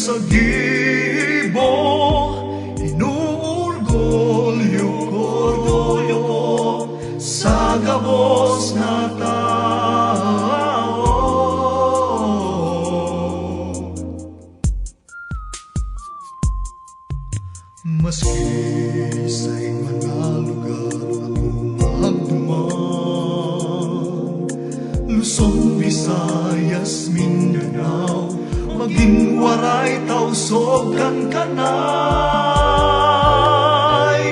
sa gibo, inuurgulyo ko sa gabos na tao. Maski sa'y mga lugar ako magduman, Luzon, Visayas, Mindanao, maging waray tausog kan kanay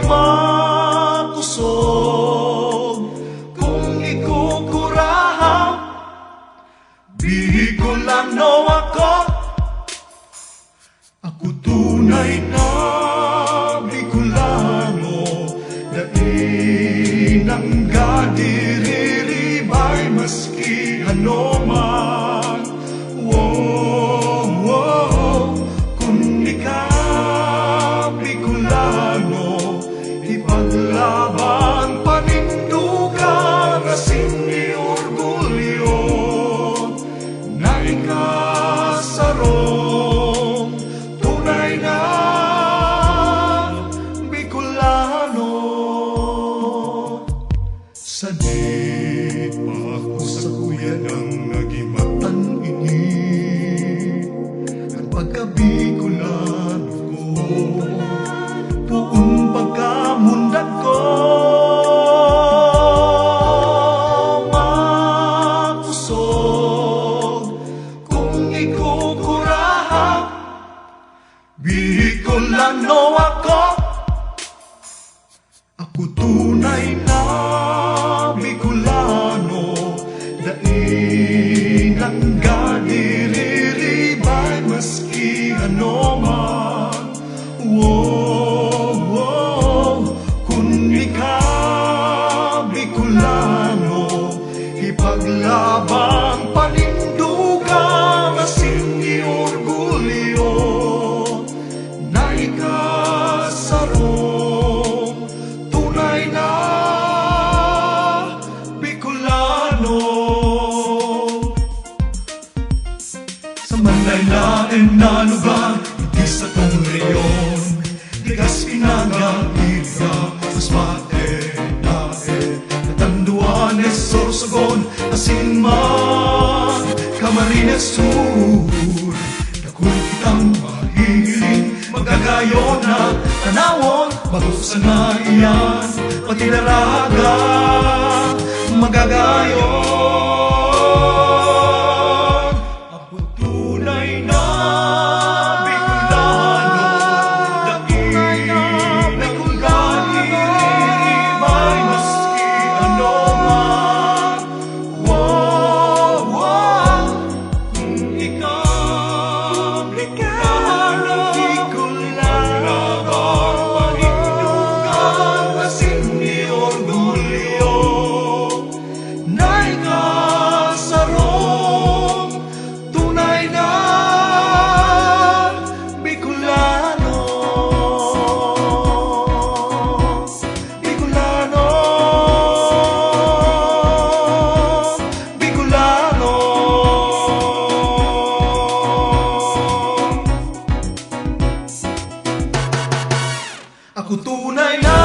makusog. Kung ikukurahang Bicolano ako tunay na Bicolano, daing ang gadiriribay maski ano man. Kung ikaw Bicolano, ipaglaban panindugan asin ni orgulyo na ikasarong tunay na Bicolano. Sa di pa ako sa kuya ng nagimatan ini, ang pagka-Bicolano ko, buong pagkamundag ko, makusog. Kung ikukurahang Bicolano ako tunay na Bicolano, daing ang gadiriribay maski ano man. Kung ikaw Bicolano, ipaglaban panindugan asin ni orgulyo na ikasarong tunay na Bicolano. Sa manlaylain na lugar, hindi sa tong reyon, Ligas, Pinangang, Iriga, Masbate, Dae, Catanduanes, Sorsogon, Asinman, Camarines Sur. Dakul kitang mahihiling, magagayon na tanawon, magusan na iyan, pati Daraga magagayon. Ako tunay na Bicolano, daing nagulgaliribay maski ano man. Kung ikaw Bicolano, ipaglaban panindugan asin ni orgulyo na ikasarong tunay na Bicolano. Bicolano, Bicolano. Ako tunay na